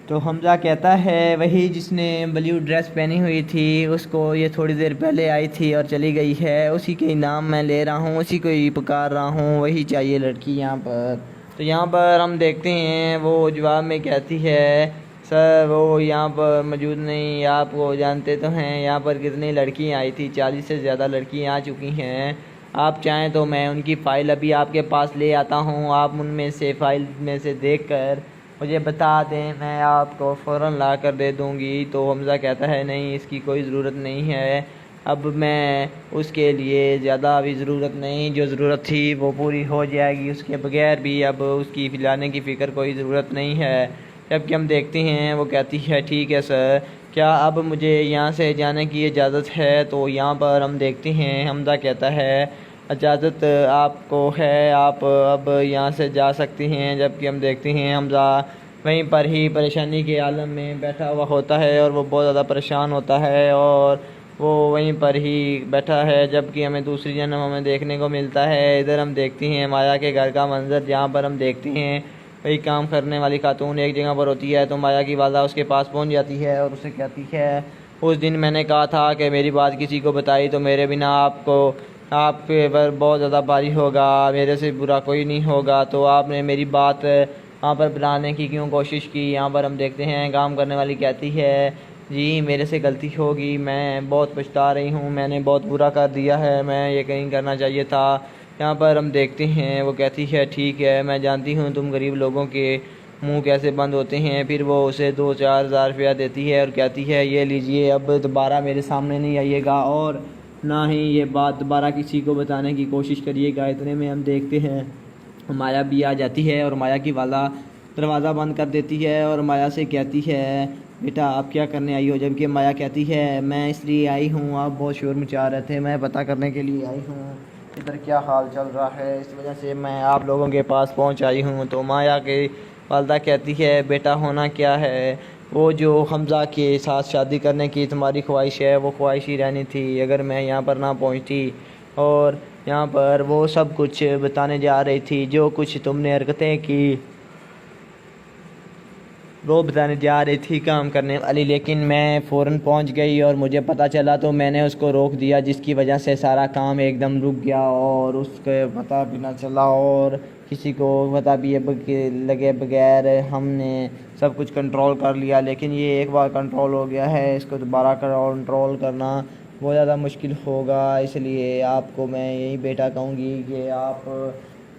तो हमज़ा कहता है वही जिसने ब्लू ड्रेस पहनी हुई थी, उसको ये थोड़ी देर पहले आई थी और चली गई है, उसी के नाम मैं ले रहा हूँ, उसी को ही पुकार रहा हूँ, वही चाहिए लड़की यहाँ पर। तो यहाँ पर हम देखते हैं वो जवाब में कहती है सर वो यहाँ पर मौजूद नहीं, आप वो जानते तो हैं यहाँ पर कितनी लड़कियाँ आई थी, 40 से ज़्यादा लड़कियाँ आ चुकी हैं। आप चाहें तो मैं उनकी फ़ाइल अभी आपके पास ले आता हूँ, आप उनमें से फ़ाइल में से देख कर मुझे बता दें, मैं आपको फ़ौरन ला कर दे दूँगी। तो हमज़ा कहता है नहीं इसकी कोई ज़रूरत नहीं है, अब मैं उसके लिए ज़्यादा अभी ज़रूरत नहीं, जो ज़रूरत थी वो पूरी हो जाएगी, उसके बगैर भी अब उसकी पिलाने की फ़िक्र कोई ज़रूरत नहीं है। जबकि हम देखते हैं वो कहती है ठीक है सर, क्या अब मुझे यहाँ से जाने की इजाज़त है? तो यहाँ पर हम देखते हैं हमज़ा कहता है इजाज़त आपको है, आप अब यहाँ से जा सकती हैं। जबकि हम देखते हैं हमज़ा वहीं पर ही परेशानी के आलम में बैठा हुआ होता है और वो बहुत ज़्यादा परेशान होता है और वो वहीं पर ही बैठा है। जबकि हमें दूसरी जन्म हमें देखने को मिलता है, इधर हम देखते हैं माया के घर का मंजर, जहाँ पर हम देखते हैं वही काम करने वाली खातून एक जगह पर होती है। तो माया की वालदा उसके पास पहुंच जाती है और उसे कहती है उस दिन मैंने कहा था कि मेरी बात किसी को बताई तो मेरे बिना आपके पर बहुत ज़्यादा भारी होगा, मेरे से बुरा कोई नहीं होगा, तो आपने मेरी बात वहाँ पर बनाने की क्यों कोशिश की? यहाँ पर हम देखते हैं काम करने वाली कहती है जी मेरे से गलती होगी, मैं बहुत पछता रही हूँ, मैंने बहुत बुरा कर दिया है, मैं ये कहीं करना चाहिए था। यहाँ पर हम देखते हैं वो कहती है ठीक है मैं जानती हूँ तुम गरीब लोगों के मुंह कैसे बंद होते हैं। फिर वो उसे 2-4 हज़ार रुपया देती है और कहती है ये लीजिए, अब दोबारा मेरे सामने नहीं आइएगा और ना ही ये बात दोबारा किसी को बताने की कोशिश करिएगा। इतने में हम देखते हैं माया भी आ जाती है और माया की वाला दरवाज़ा बंद कर देती है और माया से कहती है बेटा आप क्या करने आई हो? जबकि माया कहती है मैं इसलिए आई हूँ, आप बहुत शोर मचा रहे थे, मैं पता करने के लिए आई हूँ इधर क्या हाल चल रहा है, इस वजह से मैं आप लोगों के पास पहुँच आई हूँ। तो माया की वालदा कहती है बेटा होना क्या है, वो जो हमज़ा के साथ शादी करने की तुम्हारी ख्वाहिश है वो ख्वाहिश ही रहनी थी, अगर मैं यहाँ पर ना पहुँचती और यहाँ पर वो सब कुछ बताने जा रही थी, जो कुछ तुमने हरकतें की वो बताने जा रही थी काम करने वाली, लेकिन मैं फ़ौरन पहुंच गई और मुझे पता चला तो मैंने उसको रोक दिया, जिसकी वजह से सारा काम एकदम रुक गया और उसके पता भी ना चला और किसी को पता भी लगे बगैर हमने सब कुछ कंट्रोल कर लिया। लेकिन ये एक बार कंट्रोल हो गया है, इसको दोबारा कंट्रोल करना बहुत ज़्यादा मुश्किल होगा, इसलिए आपको मैं यही बेटा कहूँगी कि आप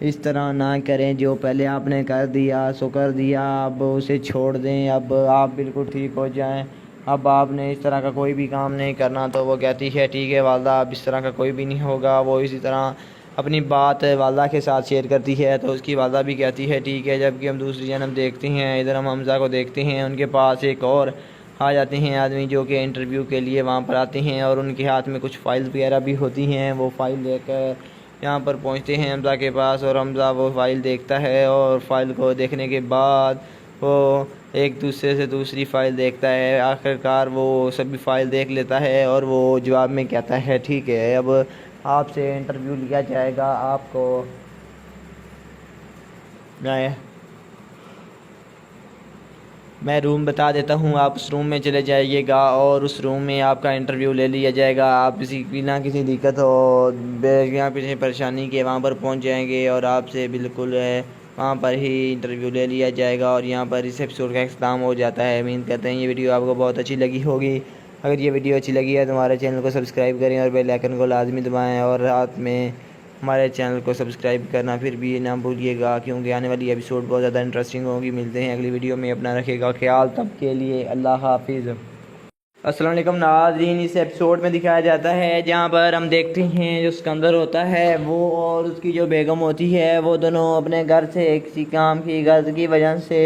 इस तरह ना करें, जो पहले आपने कर दिया सो कर दिया, अब उसे छोड़ दें, अब आप बिल्कुल ठीक हो जाएं, अब आपने इस तरह का कोई भी काम नहीं करना। तो वो कहती है ठीक है वालदा अब इस तरह का कोई भी नहीं होगा। वो इसी तरह अपनी बात वालदा के साथ शेयर करती है तो उसकी वालदा भी कहती है ठीक है। जबकि हम दूसरी जन्म देखते हैं, इधर हम हमज़ा को देखते हैं, उनके पास एक और आ जाते हैं आदमी जो कि इंटरव्यू के लिए वहाँ पर आते हैं और उनके हाथ में कुछ फ़ाइल वगैरह भी होती हैं। वो फ़ाइल लेकर यहाँ पर पहुँचते हैं हमज़ा के पास और हमज़ा वो फ़ाइल देखता है और फ़ाइल को देखने के बाद वो एक दूसरे से दूसरी फ़ाइल देखता है, आखिरकार वो सभी फ़ाइल देख लेता है और वो जवाब में कहता है ठीक है अब आपसे इंटरव्यू लिया जाएगा, आपको मैं रूम बता देता हूँ, आप उस रूम में चले जाइएगा और उस रूम में आपका इंटरव्यू ले लिया जाएगा। आप बिना किसी दिक्कत हो बिना किसी परेशानी के वहाँ पर पहुँच जाएंगे और आपसे बिल्कुल वहाँ पर ही इंटरव्यू ले लिया जाएगा और यहाँ पर इस एपिसोड का इख्तिताम हो जाता है। उम्मीद करते हैं ये वीडियो आपको बहुत अच्छी लगी होगी। अगर ये वीडियो अच्छी लगी है तो हमारे चैनल को सब्सक्राइब करें और बेल आइकन को लाजमी दबाएँ और रात में हमारे चैनल को सब्सक्राइब करना फिर भी ना भूलिएगा, क्योंकि आने वाली एपिसोड बहुत ज़्यादा इंटरेस्टिंग होगी। मिलते हैं अगली वीडियो में, अपना रखिएगा ख्याल, तब के लिए अल्लाह हाफिज़। अस्सलाम वालेकुम नाज़रीन, इस एपिसोड में दिखाया जाता है जहाँ पर हम देखते हैं जो सिकंदर होता है वो और उसकी जो बेगम होती है वो दोनों अपने घर से किसी काम की गर्ज की वजह से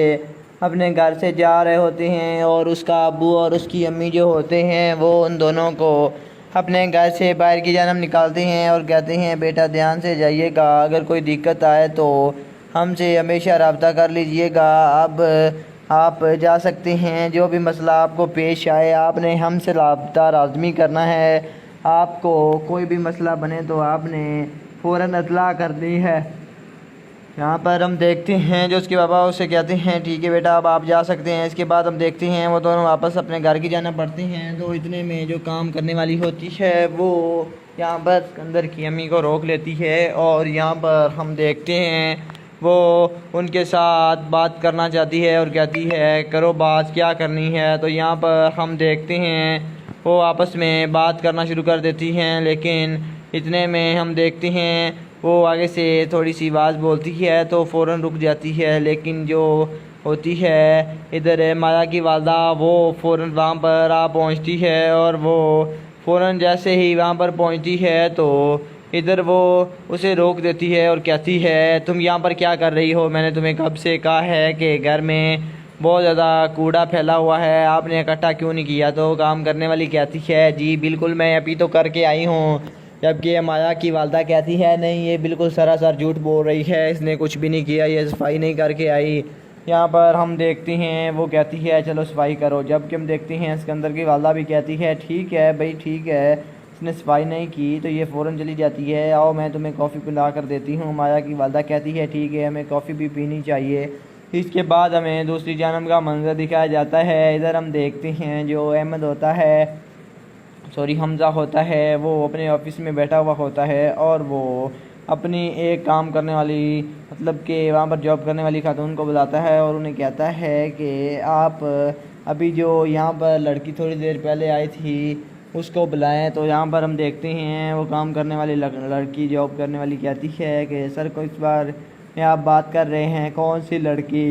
अपने घर से जा रहे होते हैं, और उसका अब्बू और उसकी अम्मी जो होते हैं वो उन दोनों को अपने घर से बाहर की जानब निकालते हैं और कहते हैं बेटा ध्यान से जाइएगा, अगर कोई दिक्कत आए तो हमसे हमेशा रब्ता कर लीजिएगा। अब आप जा सकते हैं, जो भी मसला आपको पेश आए आपने हमसे रब्ता लाज़मी करना है। आपको कोई भी मसला बने तो आपने फ़ौरन इत्तला करनी है। यहाँ पर हम देखते हैं जो उसके बाबा उससे कहते हैं ठीक है बेटा अब आप जा सकते हैं। इसके बाद हम देखते हैं वो दोनों वापस अपने घर की जाना पड़ते हैं। तो इतने में जो काम करने वाली होती है वो यहाँ पर सिकंदर की अम्मी को रोक लेती है, और यहाँ पर हम देखते हैं वो उनके साथ बात करना चाहती है और कहती है करो बात, क्या करनी है। तो यहाँ पर हम देखते हैं वो आपस में बात करना शुरू कर देती हैं, लेकिन इतने में हम देखते हैं वो आगे से थोड़ी सी आवाज़ बोलती है तो फ़ौरन रुक जाती है। लेकिन जो होती है इधर माया की वालदा वो फ़ौरन वहाँ पर आ पहुँचती है, और वो फ़ौरन जैसे ही वहाँ पर पहुँचती है तो इधर वो उसे रोक देती है और कहती है तुम यहाँ पर क्या कर रही हो, मैंने तुम्हें कब से कहा है कि घर में बहुत ज़्यादा कूड़ा फैला हुआ है, आपने इकट्ठा क्यों नहीं किया। तो काम करने वाली कहती है जी बिल्कुल मैं अभी तो करके आई हूँ, जबकि माया की वालदा कहती है नहीं ये बिल्कुल सरासर झूठ बोल रही है, इसने कुछ भी नहीं किया, ये सफाई नहीं करके आई। यहाँ पर हम देखते हैं वो कहती है चलो सफाई करो, जबकि हम देखते हैं सिकंदर की वालदा भी कहती है ठीक है भाई ठीक है, इसने सफाई नहीं की। तो ये फ़ौरन चली जाती है, आओ मैं तुम्हें कॉफ़ी पिला कर देती हूँ। माया की वालदा कहती है ठीक है हमें कॉफ़ी भी पीनी चाहिए। इसके बाद हमें दूसरी जानब का मंजर दिखाया जाता है। इधर हम देखते हैं जो अहमद होता है हमज़ा होता है वो अपने ऑफिस में बैठा हुआ होता है, और वो अपनी एक काम करने वाली मतलब कि वहाँ पर जॉब करने वाली खातून को बुलाता है और उन्हें कहता है कि आप अभी जो यहाँ पर लड़की थोड़ी देर पहले आई थी उसको बुलाएं। तो यहाँ पर हम देखते हैं वो काम करने वाली लड़की जॉब करने वाली कहती है कि सर को इस बार में आप बात कर रहे हैं कौन सी लड़की।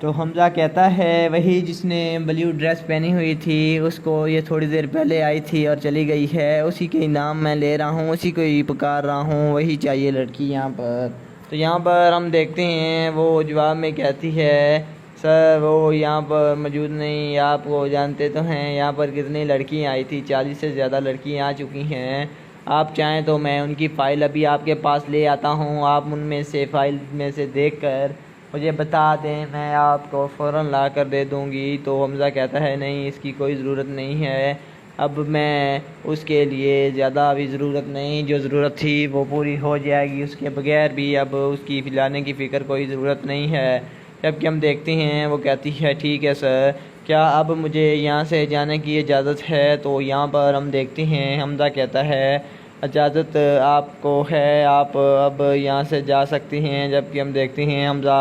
तो हमज़ा कहता है वही जिसने ब्लू ड्रेस पहनी हुई थी, उसको ये थोड़ी देर पहले आई थी और चली गई है, उसी के नाम मैं ले रहा हूँ, उसी को ही पुकार रहा हूँ, वही चाहिए लड़की यहाँ पर। तो यहाँ पर हम देखते हैं वो जवाब में कहती है सर वो यहाँ पर मौजूद नहीं, आप वो जानते तो हैं यहाँ पर कितनी लड़कियाँ आई थी, 40 से ज़्यादा लड़कियाँ आ चुकी हैं। आप चाहें तो मैं उनकी फ़ाइल अभी आपके पास ले आता हूँ, आप उनमें से फ़ाइल में से देख कर मुझे बता दें, मैं आपको फ़ौरन ला कर दे दूँगी। तो हमज़ा कहता है नहीं इसकी कोई ज़रूरत नहीं है, अब मैं उसके लिए ज़्यादा अभी ज़रूरत नहीं, जो ज़रूरत थी वो पूरी हो जाएगी, उसके बगैर भी अब उसकी खिलाने की फ़िक्र कोई ज़रूरत नहीं है। जबकि हम देखते हैं वो कहती है ठीक है सर, क्या अब मुझे यहाँ से जाने की इजाज़त है। तो यहाँ पर हम देखते हैं हमज़ा कहता है इजाज़त आपको है, आप अब यहाँ से जा सकती हैं। जबकि हम देखते हैं हमज़ा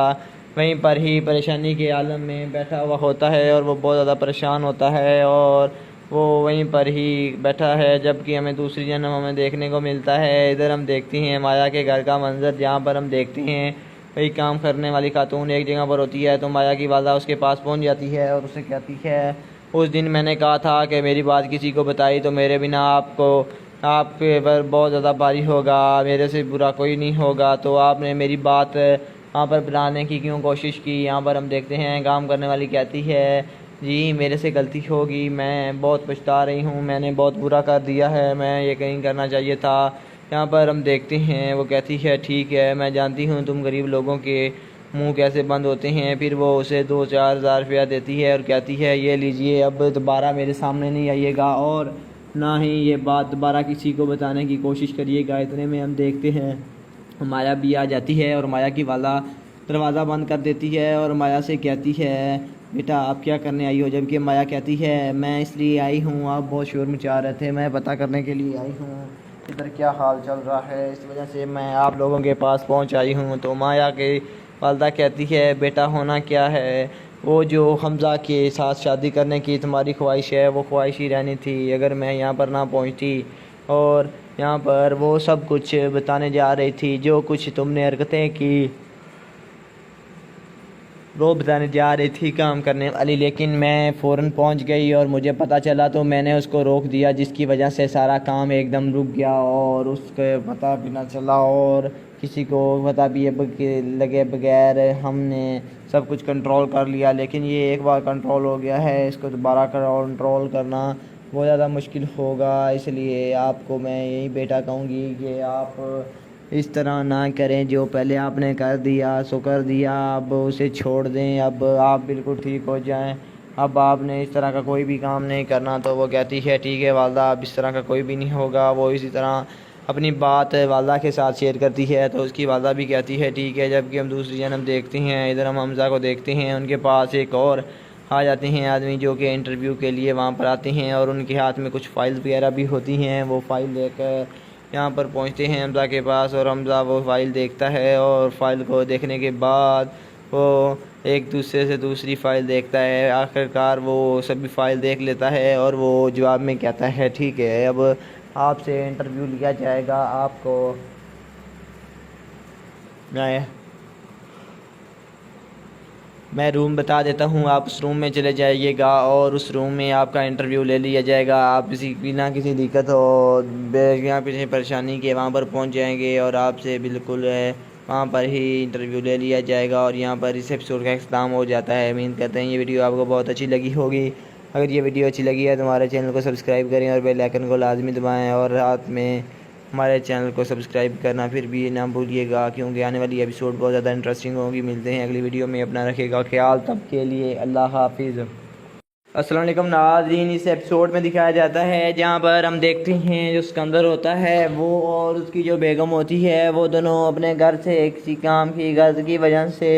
वहीं पर ही परेशानी के आलम में बैठा हुआ होता है और वो बहुत ज़्यादा परेशान होता है और वो वहीं पर ही बैठा है। जबकि हमें दूसरी जन्म हमें देखने को मिलता है, इधर हम देखते हैं माया के घर का मंजर, जहाँ पर हम देखते हैं वही काम करने वाली खातून एक जगह पर होती है। तो माया की वालदा उसके पास पहुँच जाती है और उसे कहती है उस दिन मैंने कहा था कि मेरी बात किसी को बताई तो मेरे बिना आपके पर बहुत ज़्यादा भारी होगा, मेरे से बुरा कोई नहीं होगा, तो आपने मेरी बात वहाँ पर बुलाने की क्यों कोशिश की। यहाँ पर हम देखते हैं काम करने वाली कहती है जी मेरे से गलती होगी, मैं बहुत पछता रही हूँ, मैंने बहुत बुरा कर दिया है, मैं ये कहीं करना चाहिए था। यहाँ पर हम देखते हैं वो कहती है ठीक है मैं जानती हूँ तुम गरीब लोगों के मुंह कैसे बंद होते हैं। फिर वो उसे 2-4 हज़ार रुपया देती है और कहती है ये लीजिए, अब दोबारा मेरे सामने नहीं आइएगा और ना ही ये बात दोबारा किसी को बताने की कोशिश करिएगा। इतने में हम देखते हैं माया भी आ जाती है और माया की वाला दरवाज़ा बंद कर देती है और माया से कहती है बेटा आप क्या करने आई हो। जबकि माया कहती है मैं इसलिए आई हूँ, आप बहुत शोर मचा रहे थे, मैं पता करने के लिए आई हूँ इधर क्या हाल चल रहा है, इस वजह से मैं आप लोगों के पास पहुँच आई हूँ। तो माया की वालदा कहती है बेटा होना क्या है, वो जो हमज़ा के साथ शादी करने की तुम्हारी ख्वाहिश है वो ख्वाहिश ही रहनी थी, अगर मैं यहाँ पर ना पहुँचती और यहाँ पर वो सब कुछ बताने जा रही थी, जो कुछ तुमने हरकतें की वो बताने जा रही थी काम करने वाली, लेकिन मैं फ़ौरन पहुंच गई और मुझे पता चला तो मैंने उसको रोक दिया, जिसकी वजह से सारा काम एकदम रुक गया और उसके पता भी ना चला और किसी को पता भी लगे बगैर हमने सब कुछ कंट्रोल कर लिया। लेकिन ये एक बार कंट्रोल हो गया है, इसको दोबारा कंट्रोल करना बहुत ज़्यादा मुश्किल होगा। इसलिए आपको मैं यही बेटा कहूँगी कि आप इस तरह ना करें, जो पहले आपने कर दिया सो कर दिया, अब उसे छोड़ दें, अब आप बिल्कुल ठीक हो जाएं। अब आपने इस तरह का कोई भी काम नहीं करना। तो वो कहती है ठीक है वालदा, अब इस तरह का कोई भी नहीं होगा। वो इसी तरह अपनी बात वालदा के साथ शेयर करती है तो उसकी वालदा भी कहती है ठीक है। जबकि हम दूसरी जन्म देखते हैं, इधर हम हमज़ा को देखते हैं, उनके पास एक और आ जाते हैं आदमी जो कि इंटरव्यू के लिए वहाँ पर आते हैं और उनके हाथ में कुछ फ़ाइल वगैरह भी होती हैं। वो फ़ाइल लेकर यहाँ पर पहुँचते हैं हमज़ा के पास और हमज़ा वो फ़ाइल देखता है और फ़ाइल को देखने के बाद वो एक दूसरे से दूसरी फ़ाइल देखता है। आखिरकार वो सभी फ़ाइल देख लेता है और वो जवाब में कहता है ठीक है, अब आपसे इंटरव्यू लिया जाएगा। आपको मैं रूम बता देता हूँ, आप उस रूम में चले जाइएगा और उस रूम में आपका इंटरव्यू ले लिया जाएगा। आप बिना किसी दिक्कत हो बिना किसी परेशानी के वहाँ पर पहुँच जाएंगे और आपसे बिल्कुल वहाँ पर ही इंटरव्यू ले लिया जाएगा और यहाँ पर इस एपिसोड का इख्तिताम हो जाता है। उम्मीद करते हैं ये वीडियो आपको बहुत अच्छी लगी होगी। अगर ये वीडियो अच्छी लगी है तो हमारे चैनल को सब्सक्राइब करें और बेल आइकन को लाजमी दबाएँ और रात में हमारे चैनल को सब्सक्राइब करना फिर भी ना भूलिएगा, क्योंकि आने वाली एपिसोड बहुत ज़्यादा इंटरेस्टिंग होगी। मिलते हैं अगली वीडियो में, अपना रखिएगा ख्याल, तब के लिए अल्लाह हाफिज़। अस्सलाम वालेकुम नाज़रीन, इस एपिसोड में दिखाया जाता है जहाँ पर हम देखते हैं जो सिकंदर होता है वो और उसकी जो बेगम होती है वो दोनों अपने घर से किसी काम की गर्ज की वजह से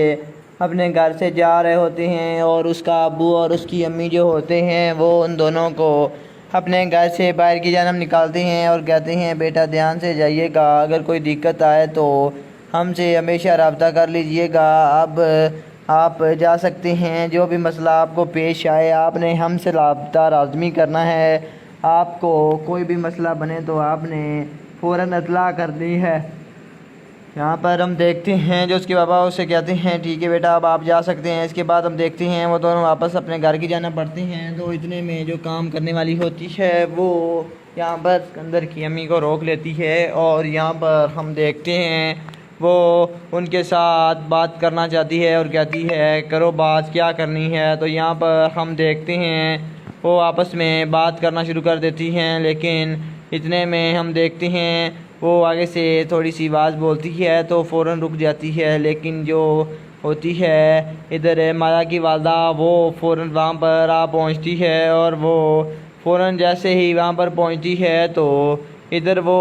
अपने घर से जा रहे होते हैं और उसका अब्बू और उसकी अम्मी जो होते हैं वो उन दोनों को अपने घर से बाहर की जानब निकालते हैं और कहते हैं बेटा ध्यान से जाइएगा, अगर कोई दिक्कत आए तो हमसे हमेशा रब्ता कर लीजिएगा। अब आप जा सकते हैं, जो भी मसला आपको पेश आए आपने हमसे रब्ता लाज़मी करना है। आपको कोई भी मसला बने तो आपने फ़ौरन इत्तला करनी है। यहाँ पर हम देखते हैं जो उसके बाबा उससे कहते हैं ठीक है बेटा अब आप जा सकते हैं। इसके बाद हम देखते हैं वो दोनों वापस अपने घर की जाना पड़ते हैं। तो इतने में जो काम करने वाली होती है वो यहाँ पर सिकंदर की अम्मी को रोक लेती है और यहाँ पर हम देखते हैं वो उनके साथ बात करना चाहती है और कहती है करो बात, क्या करनी है। तो यहाँ पर हम देखते हैं वो आपस में बात करना शुरू कर देती हैं, लेकिन इतने में हम देखते हैं वो आगे से थोड़ी सी आवाज़ बोलती है तो फ़ौरन रुक जाती है। लेकिन जो होती है इधर माया की वालदा वो फ़ौरन वहाँ पर आ पहुँचती है और वो फ़ौरन जैसे ही वहाँ पर पहुँचती है तो इधर वो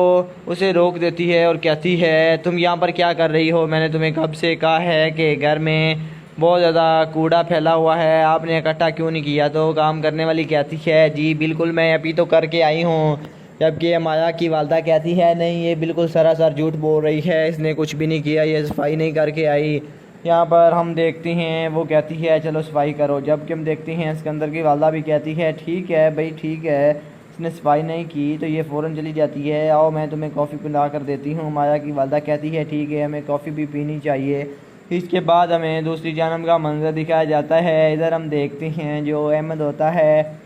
उसे रोक देती है और कहती है तुम यहाँ पर क्या कर रही हो, मैंने तुम्हें कब से कहा है कि घर में बहुत ज़्यादा कूड़ा फैला हुआ है, आपने इकट्ठा क्यों नहीं किया। तो काम करने वाली कहती है जी बिल्कुल मैं अभी तो करके आई हूँ। जबकि माया की वालदा कहती है नहीं ये बिल्कुल सरासर झूठ बोल रही है, इसने कुछ भी नहीं किया, ये सफाई नहीं करके आई। यहाँ पर हम देखते हैं वो कहती है चलो सफाई करो। जबकि हम देखते हैं सिकंदर की वालदा भी कहती है ठीक है भाई ठीक है, इसने सफाई नहीं की तो ये फ़ौरन चली जाती है, आओ मैं तुम्हें कॉफ़ी पिला कर देती हूँ। माया की वालदा कहती है ठीक है हमें कॉफ़ी भी पीनी चाहिए। इसके बाद हमें दूसरी जानब का मंजर दिखाया जाता है। इधर हम देखते हैं जो अहमद होता है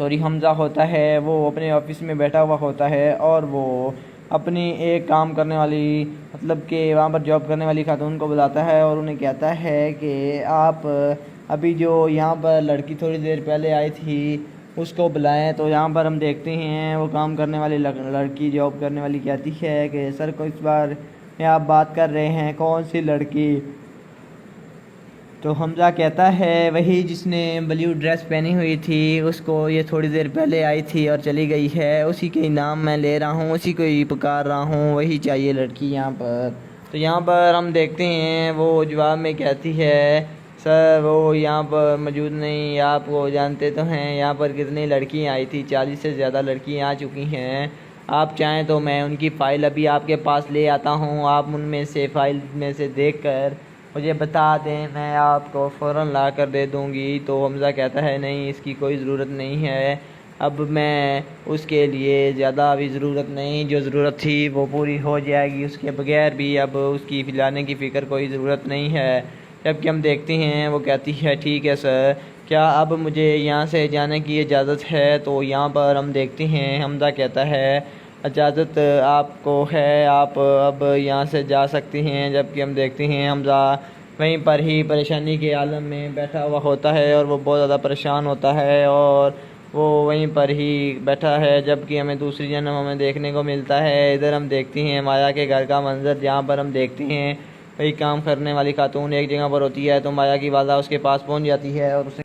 हमज़ा होता है वो अपने ऑफिस में बैठा हुआ होता है और वो अपनी एक काम करने वाली मतलब कि वहाँ पर जॉब करने वाली खातून को बुलाता है और उन्हें कहता है कि आप अभी जो यहाँ पर लड़की थोड़ी देर पहले आई थी उसको बुलाएं। तो यहाँ पर हम देखते हैं वो काम करने वाली लड़की जॉब करने वाली कहती है कि सर को इस बार में आप बात कर रहे हैं कौन सी लड़की। तो हमज़ा कहता है वही जिसने ब्लू ड्रेस पहनी हुई थी, उसको ये थोड़ी देर पहले आई थी और चली गई है, उसी के नाम मैं ले रहा हूँ, उसी को ही पुकार रहा हूँ, वही चाहिए लड़की यहाँ पर। तो यहाँ पर हम देखते हैं वो जवाब में कहती है सर वो यहाँ पर मौजूद नहीं, आप वो जानते तो हैं यहाँ पर कितनी लड़कियाँ आई थी, 40 से ज़्यादा लड़कियाँ आ चुकी हैं। आप चाहें तो मैं उनकी फ़ाइल अभी आपके पास ले आता हूँ, आप उनमें से फ़ाइल में से देख कर मुझे बता दें, मैं आपको फ़ौरन ला कर दे दूँगी। तो हमज़ा कहता है नहीं इसकी कोई ज़रूरत नहीं है, अब मैं उसके लिए ज़्यादा अभी ज़रूरत नहीं, जो ज़रूरत थी वो पूरी हो जाएगी, उसके बगैर भी अब उसकी पिलाने की फ़िक्र कोई ज़रूरत नहीं है। जबकि हम देखते हैं वो कहती है ठीक है सर, क्या अब मुझे यहाँ से जाने की इजाज़त है? तो यहाँ पर हम देखते हैं हमदा कहता है इजाज़त आपको है, आप अब यहाँ से जा सकती हैं। जबकि हम देखते हैं हमदा वहीं पर ही परेशानी के आलम में बैठा हुआ होता है और वो बहुत ज़्यादा परेशान होता है और वो वहीं पर ही बैठा है। जबकि हमें दूसरी जन्म हमें देखने को मिलता है, इधर हम देखते हैं माया के घर का मंजर, जहाँ पर हम देखते हैं वही काम करने वाली खातून एक जगह पर होती है तो माया की वाला उसके पास पहुंच जाती है और उसे